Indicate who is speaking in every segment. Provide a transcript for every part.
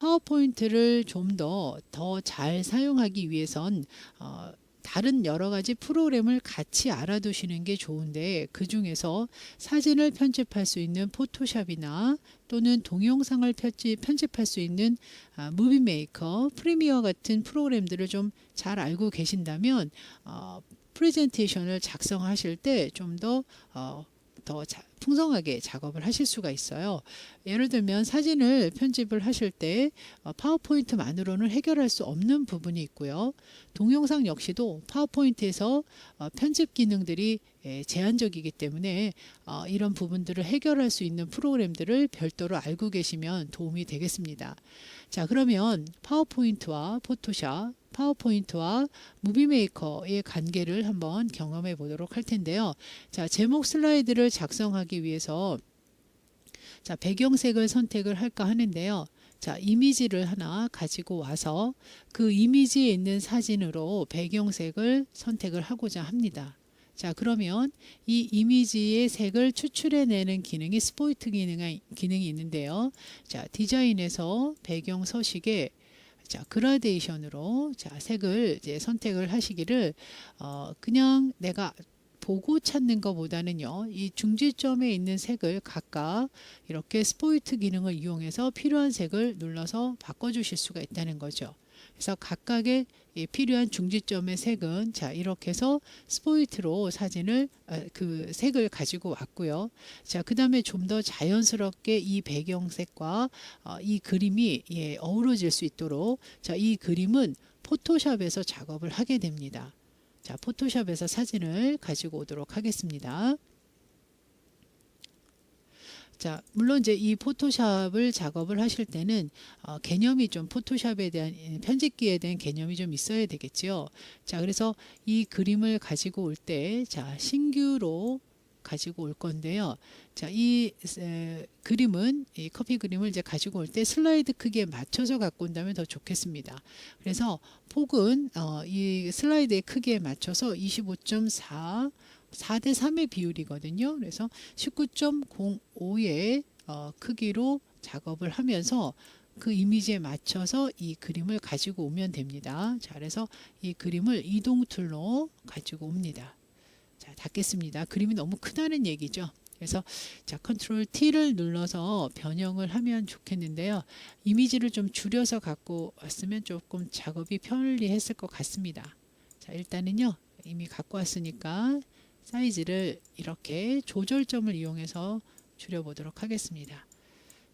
Speaker 1: 파워포인트를 좀 더 잘 사용하기 위해선 다른 여러 가지 프로그램을 같이 알아두시는 게 좋은데, 그 중에서 사진을 편집할 수 있는 포토샵이나 또는 동영상을 편집할 수 있는 무비 메이커, 프리미어 같은 프로그램들을 좀 잘 알고 계신다면 프레젠테이션을 작성하실 때 좀 더 풍성하게 작업을 하실 수가 있어요. 예를 들면 사진을 편집을 하실 때 파워포인트만으로는 해결할 수 없는 부분이 있고요. 동영상 역시도 파워포인트에서 편집 기능들이 제한적이기 때문에 이런 부분들을 해결할 수 있는 프로그램들을 별도로 알고 계시면 도움이 되겠습니다. 자, 그러면 파워포인트와 포토샵, 파워포인트와 무비메이커의 관계를 한번 경험해 보도록 할 텐데요. 자, 제목 슬라이드를 작성하기 위해서 자, 배경색을 선택을 할까 하는데요. 자, 이미지를 하나 가지고 와서 그 이미지에 있는 사진으로 배경색을 선택을 하고자 합니다. 자, 그러면 이 이미지의 색을 추출해내는 기능이 스포이트 기능이 있는데요. 자, 디자인에서 배경 서식에 자, 그라데이션으로 자, 색을 이제 선택을 하시기를 그냥 내가 보고 찾는 것보다는요, 이 중지점에 있는 색을 각각 이렇게 스포이트 기능을 이용해서 필요한 색을 눌러서 바꿔주실 수가 있다는 거죠. 그래서 각각의 필요한 중지점의 색은 자, 이렇게 해서 스포이트로 사진을 그 색을 가지고 왔고요. 자, 그 다음에 좀 더 자연스럽게 이 배경색과 이 그림이 어우러질 수 있도록 자, 이 그림은 포토샵에서 작업을 하게 됩니다. 자, 포토샵에서 사진을 가지고 오도록 하겠습니다. 자, 물론 이제 이 포토샵을 작업을 하실 때는 개념이 좀 포토샵에 대한 편집기에 대한 개념이 좀 있어야 되겠죠. 자, 그래서 이 그림을 가지고 올 때 자, 신규로 가지고 올 건데요. 자, 이 그림은 이 커피 그림을 이제 가지고 올 때 슬라이드 크기에 맞춰서 갖고 온다면 더 좋겠습니다. 그래서 폭은 이 슬라이드의 크기에 맞춰서 25.4 4대 3의 비율이거든요. 그래서 19.05의 크기로 작업을 하면서 그 이미지에 맞춰서 이 그림을 가지고 오면 됩니다. 자, 그래서 이 그림을 이동 툴로 가지고 옵니다. 자, 닫겠습니다. 그림이 너무 크다는 얘기죠. 그래서 자, 컨트롤 T를 눌러서 변형을 하면 좋겠는데요. 이미지를 좀 줄여서 갖고 왔으면 조금 작업이 편리했을 것 같습니다. 자, 일단은요, 이미 갖고 왔으니까 사이즈를 이렇게 조절점을 이용해서 줄여보도록 하겠습니다.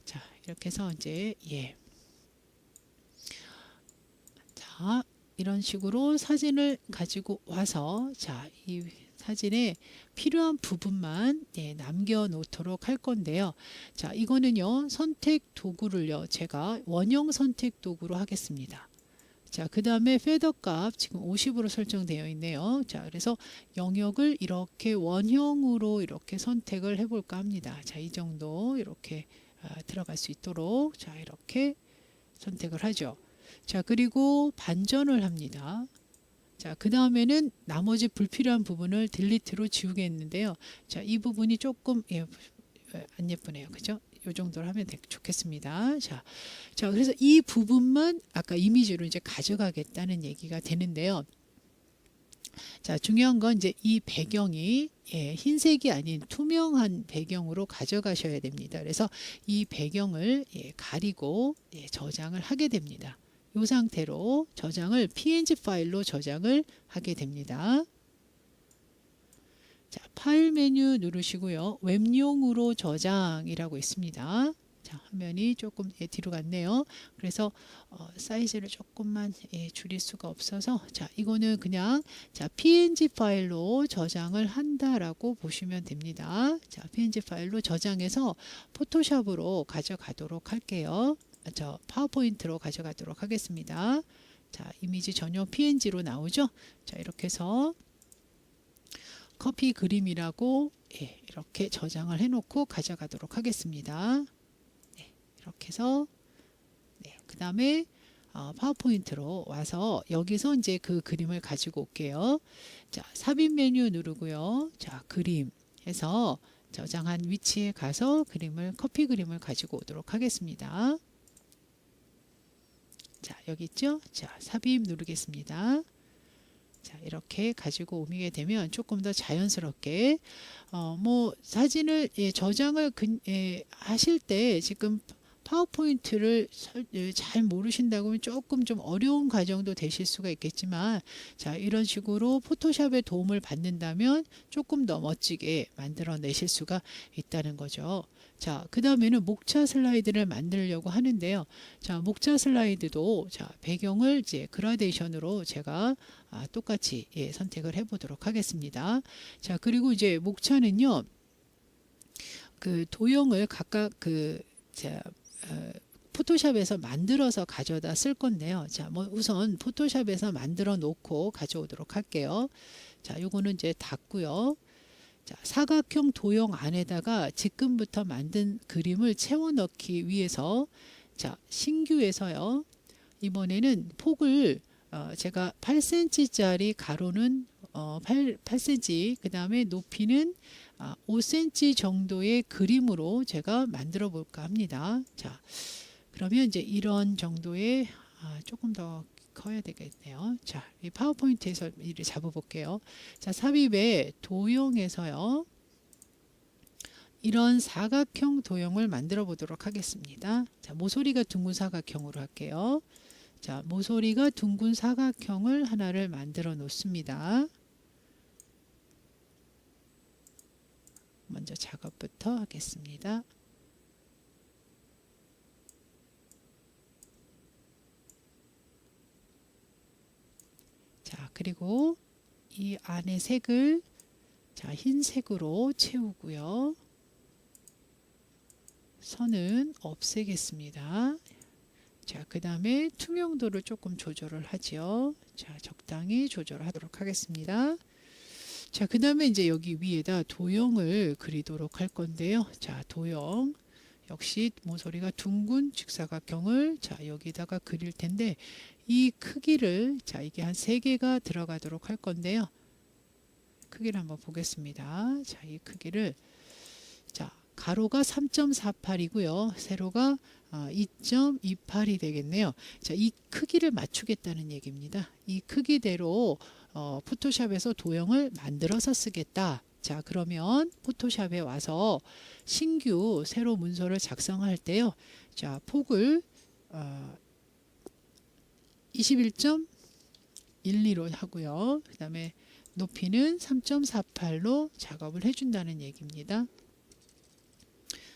Speaker 1: 자, 이렇게 해서 이제 자, 이런 식으로 사진을 가지고 와서 자, 이 사진에 필요한 부분만 남겨 놓도록 할 건데요. 자, 이거는요, 선택 도구를요, 제가 원형 선택 도구로 하겠습니다. 자, 그 다음에 페더 값 지금 50으로 설정되어 있네요. 자, 그래서 영역을 이렇게 원형으로 이렇게 선택을 해볼까 합니다. 자, 이 정도 이렇게 들어갈 수 있도록 자, 이렇게 선택을 하죠. 자, 그리고 반전을 합니다. 자, 그 다음에는 나머지 불필요한 부분을 딜리트로 지우겠는데요. 자, 이 부분이 조금 안 예쁘네요. 그죠? 이 정도로 하면 좋겠습니다. 자, 그래서 이 부분만 아까 이미지로 이제 가져가겠다는 얘기가 되는데요. 자, 중요한 건 이제 이 배경이 흰색이 아닌 투명한 배경으로 가져가셔야 됩니다. 그래서 이 배경을 가리고 저장을 하게 됩니다. 이 상태로 저장을 PNG 파일로 저장을 하게 됩니다. 자, 파일 메뉴 누르시고요. 웹용으로 저장이라고 있습니다. 자, 화면이 조금 뒤로 갔네요. 그래서 사이즈를 조금만 줄일 수가 없어서 자, 이거는 그냥 자, PNG 파일로 저장을 한다라고 보시면 됩니다. 자, PNG 파일로 저장해서 포토샵으로 가져가도록 할게요. 저 파워포인트로 가져가도록 하겠습니다. 자, 이미지 전용 PNG로 나오죠. 자, 이렇게 해서 커피 그림이라고 이렇게 저장을 해놓고 가져가도록 하겠습니다. 이렇게 해서 그 다음에 파워포인트로 와서 여기서 이제 그 그림을 가지고 올게요. 자, 삽입 메뉴 누르고요. 자, 그림 해서 저장한 위치에 가서 커피 그림을 가지고 오도록 하겠습니다. 자, 여기 있죠? 자, 삽입 누르겠습니다. 자, 이렇게 가지고 옮기게 되면 조금 더 자연스럽게 뭐 사진을 저장을 하실 때 지금 파워포인트를 잘 모르신다고 하면 조금 좀 어려운 과정도 되실 수가 있겠지만, 자, 이런 식으로 포토샵의 도움을 받는다면 조금 더 멋지게 만들어 내실 수가 있다는 거죠. 자, 그 다음에는 목차 슬라이드를 만들려고 하는데요. 자, 목차 슬라이드도 자, 배경을 이제 그라데이션으로 제가 똑같이 선택을 해 보도록 하겠습니다. 자, 그리고 이제 목차는요, 그 도형을 각각 포토샵에서 만들어서 가져다 쓸 건데요. 자, 뭐 우선 포토샵에서 만들어 놓고 가져오도록 할게요. 자, 요거는 이제 닫고요. 자, 사각형 도형 안에다가 지금부터 만든 그림을 채워 넣기 위해서, 자, 신규에서요, 이번에는 폭을 제가 8cm짜리 가로는 8cm, 그 다음에 높이는 5cm 정도의 그림으로 제가 만들어 볼까 합니다. 자, 그러면 이제 이런 정도의 조금 더 커야 되겠네요. 자, 이 파워포인트에서 이를 잡아 볼게요. 자, 삽입에 도형에서요, 이런 사각형 도형을 만들어 보도록 하겠습니다. 자, 모서리가 둥근 사각형으로 할게요. 자, 모서리가 둥근 사각형을 하나를 만들어 놓습니다. 먼저 작업부터 하겠습니다. 자, 그리고 이 안에 색을 자, 흰색으로 채우고요. 선은 없애겠습니다. 자, 그 다음에 투명도를 조금 조절을 하죠. 자, 적당히 조절하도록 하겠습니다. 자, 그 다음에 이제 여기 위에다 도형을 그리도록 할 건데요. 자, 도형 역시 모서리가 둥근 직사각형을 자, 여기다가 그릴 텐데, 이 크기를 자, 이게 한 3개가 들어가도록 할 건데요. 크기를 한번 보겠습니다. 자, 이 크기를 자, 가로가 3.48이고요. 세로가 2.28이 되겠네요. 자, 이 크기를 맞추겠다는 얘기입니다. 이 크기대로 포토샵에서 도형을 만들어서 쓰겠다. 자, 그러면 포토샵에 와서 신규 세로 문서를 작성할 때요. 자, 폭을 21.12로 하고요. 그 다음에 높이는 3.48로 작업을 해준다는 얘기입니다.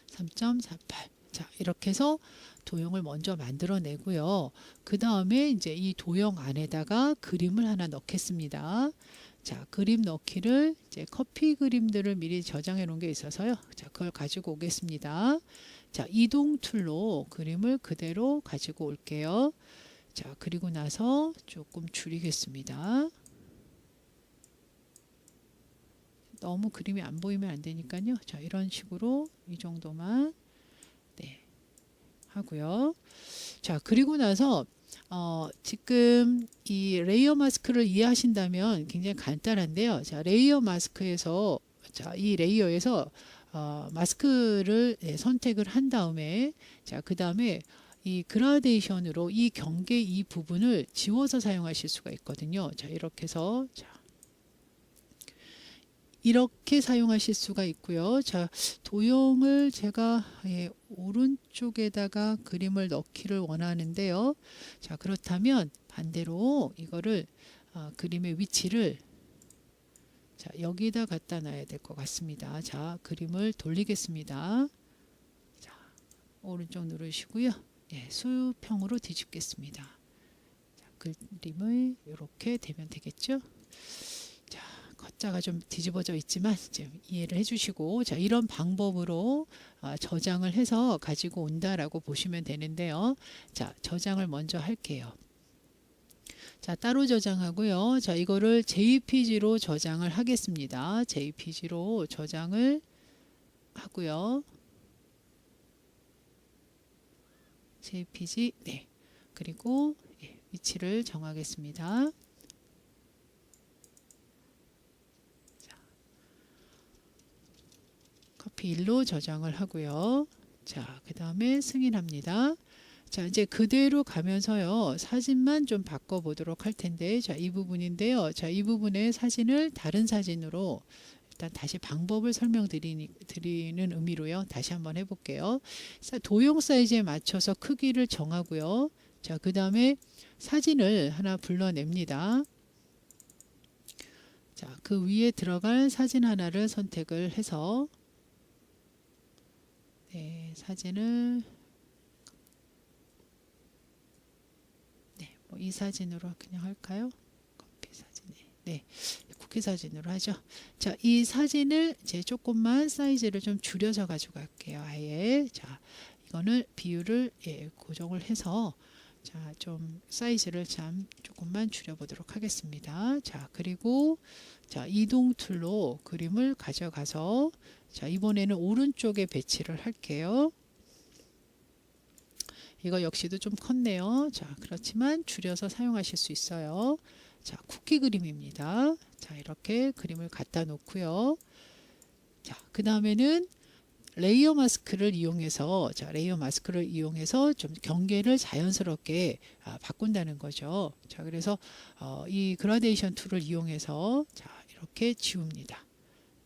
Speaker 1: 3.48. 자, 이렇게 해서 도형을 먼저 만들어 내고요. 그 다음에 이제 이 도형 안에다가 그림을 하나 넣겠습니다. 자, 그림 넣기를 이제 커피 그림들을 미리 저장해 놓은 게 있어서요. 자, 그걸 가지고 오겠습니다. 자, 이동 툴로 그림을 그대로 가지고 올게요. 자, 그리고 나서 조금 줄이겠습니다. 너무 그림이 안 보이면 안 되니까요. 자, 이런 식으로 이 정도만 하고요. 자, 그리고 나서 지금 이 레이어 마스크를 이해하신다면 굉장히 간단한데요. 자, 레이어 마스크에서 자, 이 레이어에서 마스크를 선택을 한 다음에 자, 그 다음에 이 그라데이션으로 이 경계 이 부분을 지워서 사용하실 수가 있거든요. 자, 이렇게 해서 자, 이렇게 사용하실 수가 있고요. 자, 도형을 제가 오른쪽에다가 그림을 넣기를 원하는데요. 자, 그렇다면 반대로 이거를 그림의 위치를 자, 여기다 갖다 놔야 될 것 같습니다. 자, 그림을 돌리겠습니다. 자, 오른쪽 누르시고요. 예, 수평으로 뒤집겠습니다. 자, 그림을 이렇게 되면 되겠죠. 자, 걷자가 좀 뒤집어져 있지만 좀 이해를 해주시고, 자, 이런 방법으로 저장을 해서 가지고 온다라고 보시면 되는데요. 자, 저장을 먼저 할게요. 자, 따로 저장하고요. 자, 이거를 JPG로 저장을 하겠습니다. JPG로 저장을 하고요. JPG, 네. 그리고 위치를 정하겠습니다. 커피 1로 저장을 하고요. 자, 그 다음에 승인합니다. 자, 이제 그대로 가면서요. 사진만 좀 바꿔 보도록 할 텐데, 자, 이 부분인데요. 자, 이 부분의 사진을 다른 사진으로 일단 다시 방법을 설명드리는 의미로요. 다시 한번 해볼게요. 도형 사이즈에 맞춰서 크기를 정하고요. 자, 그 다음에 사진을 하나 불러냅니다. 자, 그 위에 들어갈 사진 하나를 선택을 해서 네, 사진을 네, 뭐 이 사진으로 그냥 할까요? 커피 사진에 네, 쿠키 사진으로 하죠. 자, 이 사진을 이제 조금만 사이즈를 좀 줄여서 가져갈게요. 아예 자, 이거는 비율을 고정을 해서 자, 좀 사이즈를 참 조금만 줄여보도록 하겠습니다. 자, 그리고 자, 이동 툴로 그림을 가져가서 자, 이번에는 오른쪽에 배치를 할게요. 이거 역시도 좀 컸네요. 자, 그렇지만 줄여서 사용하실 수 있어요. 자, 쿠키 그림입니다. 자, 이렇게 그림을 갖다 놓고요. 자, 그 다음에는 레이어 마스크를 이용해서 좀 경계를 자연스럽게 바꾼다는 거죠. 자, 그래서 이 그라데이션 툴을 이용해서 자, 이렇게 지웁니다.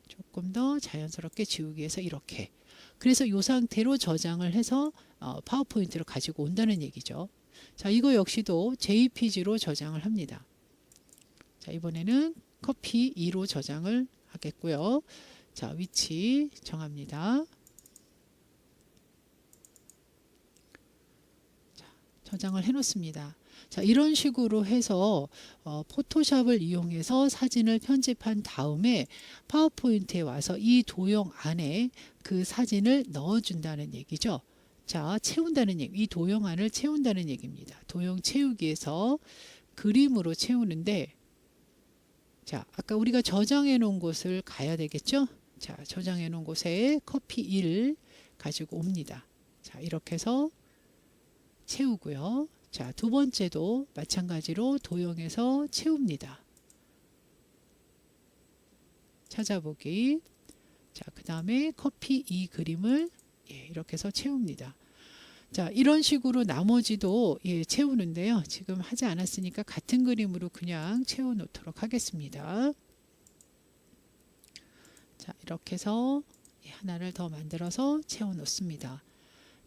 Speaker 1: 조금 더 자연스럽게 지우기 위해서 이렇게. 그래서 이 상태로 저장을 해서 파워포인트로 가지고 온다는 얘기죠. 자, 이거 역시도 JPG로 저장을 합니다. 자, 이번에는 커피 2로 저장을 하겠고요. 자, 위치 정합니다. 저장을 해 놓습니다. 자, 이런 식으로 해서 포토샵을 이용해서 사진을 편집한 다음에 파워포인트에 와서 이 도형 안에 그 사진을 넣어준다는 얘기죠. 자, 채운다는 얘기, 이 도형 안을 채운다는 얘기입니다. 도형 채우기에서 그림으로 채우는데 자, 아까 우리가 저장해 놓은 곳을 가야 되겠죠. 자, 저장해 놓은 곳에 커피 1 가지고 옵니다. 자, 이렇게 해서 채우고요. 자, 두 번째도 마찬가지로 도형에서 채웁니다. 찾아보기. 자, 그 다음에 커피 2 그림을 이렇게 해서 채웁니다. 자, 이런 식으로 나머지도 채우는데요. 지금 하지 않았으니까 같은 그림으로 그냥 채워 놓도록 하겠습니다. 자, 이렇게 해서 하나를 더 만들어서 채워 놓습니다.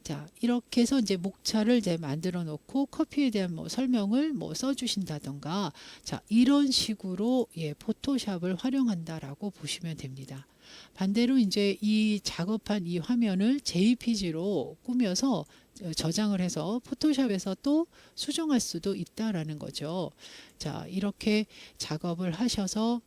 Speaker 1: 자, 이렇게 해서 이제 목차를 이제 만들어 놓고 커피에 대한 설명을 써주신다던가 자, 이런 식으로 포토샵을 활용한다라고 보시면 됩니다. 반대로 이제 이 작업한 이 화면을 JPG로 꾸며서 저장을 해서 포토샵에서 또 수정할 수도 있다라는 거죠. 자, 이렇게 작업을 하셔서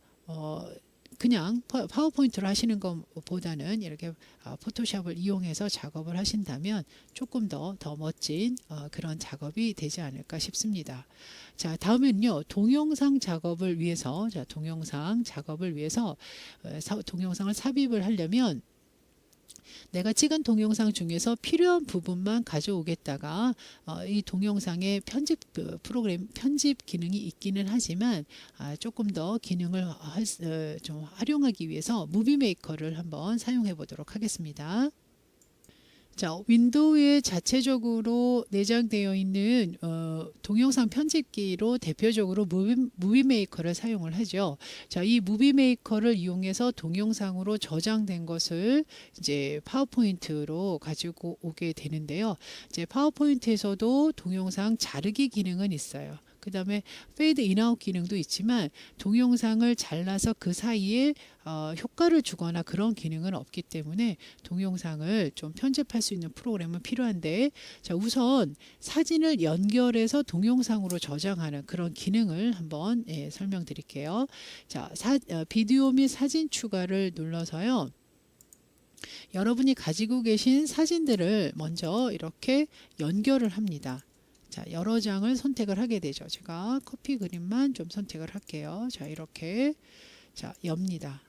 Speaker 1: 그냥 파워포인트로 하시는 것보다는 이렇게 포토샵을 이용해서 작업을 하신다면 조금 더 멋진 그런 작업이 되지 않을까 싶습니다. 자, 다음은요, 동영상 작업을 위해서 동영상을 삽입을 하려면 내가 찍은 동영상 중에서 필요한 부분만 가져오겠다가 이 동영상에 편집 기능이 있기는 하지만 조금 더 기능을 좀 활용하기 위해서 무비 메이커를 한번 사용해 보도록 하겠습니다. 자, 윈도우에 자체적으로 내장되어 있는 동영상 편집기로 대표적으로 무비 메이커를 사용을 하죠. 자, 이 무비 메이커를 이용해서 동영상으로 저장된 것을 이제 파워포인트로 가지고 오게 되는데요. 이제 파워포인트에서도 동영상 자르기 기능은 있어요. 그 다음에 페이드 인아웃 기능도 있지만 동영상을 잘라서 그 사이에 효과를 주거나 그런 기능은 없기 때문에 동영상을 좀 편집할 수 있는 프로그램은 필요한데 자, 우선 사진을 연결해서 동영상으로 저장하는 그런 기능을 한번 설명드릴게요. 자, 비디오 및 사진 추가를 눌러서요. 여러분이 가지고 계신 사진들을 먼저 이렇게 연결을 합니다. 자, 여러 장을 선택을 하게 되죠. 제가 커피 그림만 좀 선택을 할게요. 자, 이렇게 자, 엽니다.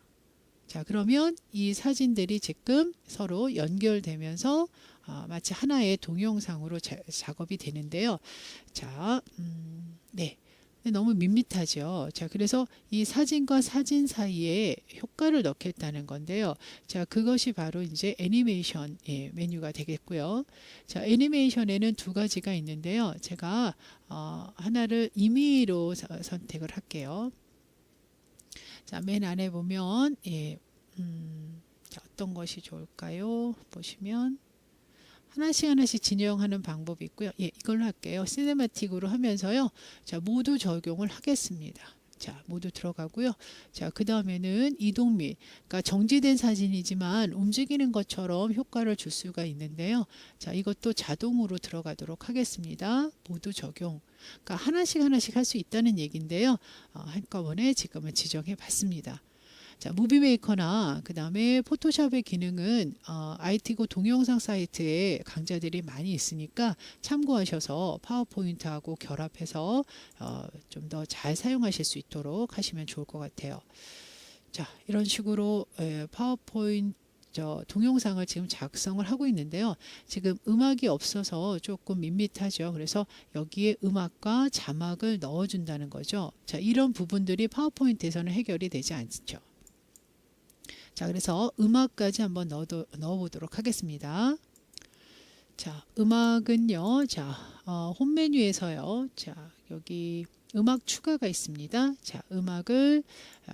Speaker 1: 자, 그러면 이 사진들이 지금 서로 연결되면서 마치 하나의 동영상으로 작업이 되는데요. 자, 네. 너무 밋밋하죠. 자, 그래서 이 사진과 사진 사이에 효과를 넣겠다는 건데요. 자, 그것이 바로 이제 애니메이션 메뉴가 되겠고요. 자, 애니메이션에는 두 가지가 있는데요. 제가 하나를 임의로 선택을 할게요. 자, 맨 안에 보면 자, 어떤 것이 좋을까요? 보시면 하나씩 하나씩 진행하는 방법이 있고요. 이걸로 할게요. 시네마틱으로 하면서요. 자, 모두 적용을 하겠습니다. 자, 모두 들어가고요. 자, 그 다음에는 이동 및, 그러니까 정지된 사진이지만 움직이는 것처럼 효과를 줄 수가 있는데요. 자, 이것도 자동으로 들어가도록 하겠습니다. 모두 적용. 그러니까 하나씩 하나씩 할 수 있다는 얘기인데요. 한꺼번에 지금은 지정해 봤습니다. 자, 무비메이커나 그 다음에 포토샵의 기능은 IT고 동영상 사이트에 강좌들이 많이 있으니까 참고하셔서 파워포인트하고 결합해서 좀 더 잘 사용하실 수 있도록 하시면 좋을 것 같아요. 자, 이런 식으로 파워포인트 동영상을 지금 작성을 하고 있는데요. 지금 음악이 없어서 조금 밋밋하죠. 그래서 여기에 음악과 자막을 넣어준다는 거죠. 자, 이런 부분들이 파워포인트에서는 해결이 되지 않죠. 자, 그래서 음악까지 한번 넣어보도록 하겠습니다. 자, 음악은요. 자, 홈 메뉴에서요. 자, 여기 음악 추가가 있습니다. 자, 음악을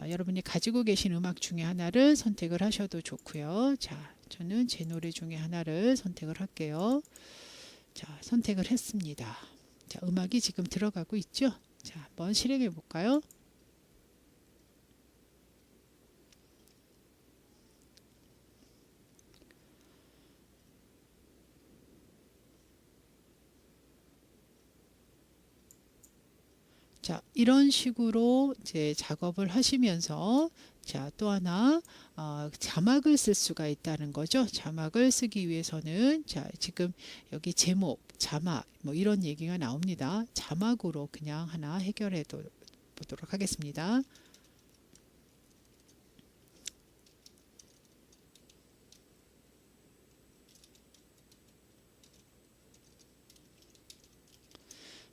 Speaker 1: 여러분이 가지고 계신 음악 중에 하나를 선택을 하셔도 좋고요. 자, 저는 제 노래 중에 하나를 선택을 할게요. 자, 선택을 했습니다. 자, 음악이 지금 들어가고 있죠. 자, 한번 실행해 볼까요? 자, 이런 식으로 이제 작업을 하시면서 자, 또 하나 자막을 쓸 수가 있다는 거죠. 자막을 쓰기 위해서는 자, 지금 여기 제목, 자막 뭐 이런 얘기가 나옵니다. 자막으로 그냥 하나 해결해 보도록 하겠습니다.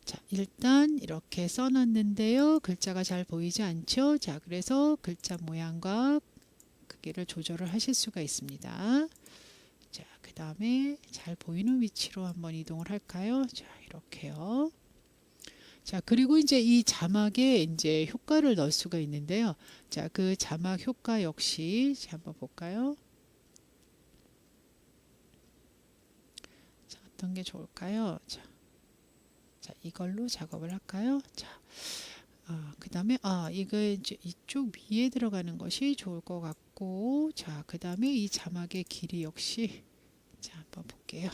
Speaker 1: 자, 일단 이렇게 써놨는데요. 글자가 잘 보이지 않죠? 자, 그래서 글자 모양과 크기를 조절을 하실 수가 있습니다. 자, 그 다음에 잘 보이는 위치로 한번 이동을 할까요? 자, 이렇게요. 자, 그리고 이제 이 자막에 이제 효과를 넣을 수가 있는데요. 자, 그 자막 효과 역시 한번 볼까요? 자, 어떤 게 좋을까요? 자, 이걸로 작업을 할까요? 자, 그 다음에 이거 이제 이쪽 위에 들어가는 것이 좋을 것 같고, 자, 그 다음에 이 자막의 길이 역시 자, 한번 볼게요.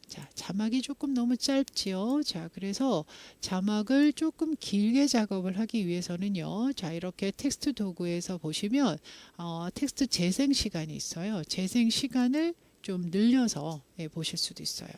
Speaker 1: 자, 자막이 조금 너무 짧지요. 자, 그래서 자막을 조금 길게 작업을 하기 위해서는요. 자, 이렇게 텍스트 도구에서 보시면 텍스트 재생 시간이 있어요. 재생 시간을 좀 늘려서 보실 수도 있어요.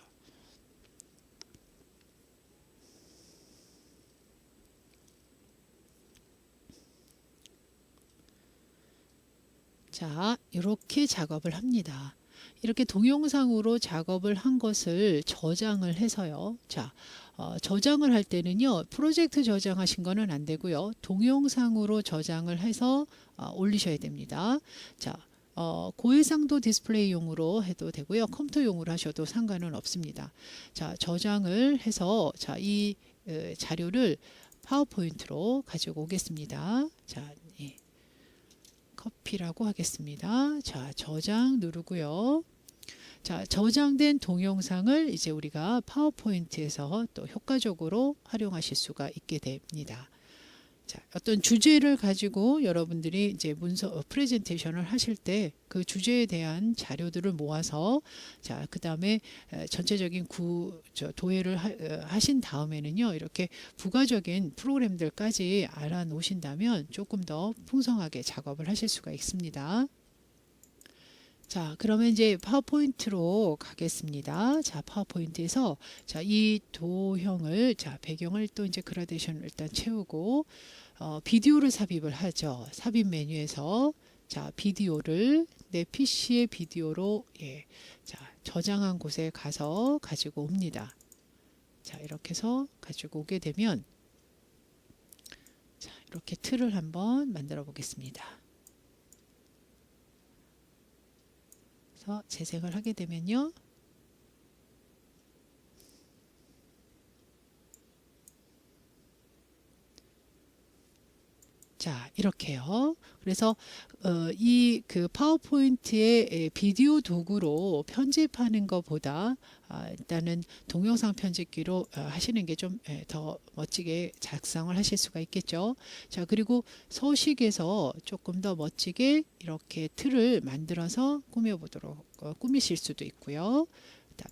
Speaker 1: 자, 이렇게 작업을 합니다. 이렇게 동영상으로 작업을 한 것을 저장을 해서요. 자, 저장을 할 때는요. 프로젝트 저장하신 거는 안 되고요. 동영상으로 저장을 해서 올리셔야 됩니다. 자, 고해상도 디스플레이용으로 해도 되고요. 컴퓨터용으로 하셔도 상관은 없습니다. 자, 저장을 해서 자, 이 자료를 파워포인트로 가지고 오겠습니다. 자, 커피라고 하겠습니다. 자, 저장 누르고요. 자, 저장된 동영상을 이제 우리가 파워포인트에서 또 효과적으로 활용하실 수가 있게 됩니다. 자, 어떤 주제를 가지고 여러분들이 이제 문서 프레젠테이션을 하실 때 그 주제에 대한 자료들을 모아서 자, 그다음에 전체적인 도예를 하신 다음에는요. 이렇게 부가적인 프로그램들까지 알아 놓으신다면 조금 더 풍성하게 작업을 하실 수가 있습니다. 자, 그러면 이제 파워포인트로 가겠습니다. 자, 파워포인트에서 자, 이 도형을 자, 배경을 또 이제 그라데이션을 일단 채우고 비디오를 삽입을 하죠. 삽입 메뉴에서 자, 비디오를 내 PC의 비디오로 자, 저장한 곳에 가서 가지고 옵니다. 자, 이렇게 해서 가지고 오게 되면 자, 이렇게 틀을 한번 만들어 보겠습니다. 그래서 재생을 하게 되면요. 자, 이렇게요. 그래서 이 그 파워포인트의 비디오 도구로 편집하는 것보다 일단은 동영상 편집기로 하시는 게 좀 더 멋지게 작성을 하실 수가 있겠죠. 자, 그리고 서식에서 조금 더 멋지게 이렇게 틀을 만들어서 꾸미실 수도 있고요.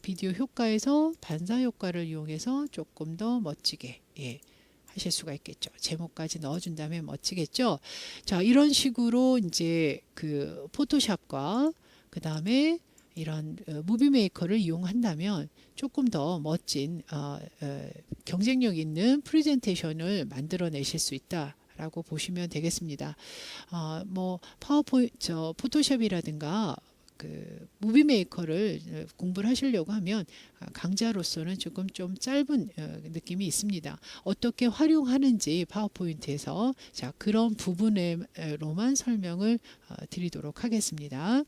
Speaker 1: 비디오 효과에서 반사 효과를 이용해서 조금 더 멋지게 하실 수가 있겠죠. 제목까지 넣어준다면 멋지겠죠. 자, 이런 식으로 이제 그 포토샵과 그 다음에 이런 무비 메이커를 이용한다면 조금 더 멋진 경쟁력 있는 프레젠테이션을 만들어내실 수 있다. 라고 보시면 되겠습니다. 뭐 파워포인트, 포토샵이라든가 그 무비 메이커를 공부를 하시려고 하면 강좌로서는 조금 좀 짧은 느낌이 있습니다. 어떻게 활용하는지 파워포인트에서 자, 그런 부분으로만 설명을 드리도록 하겠습니다.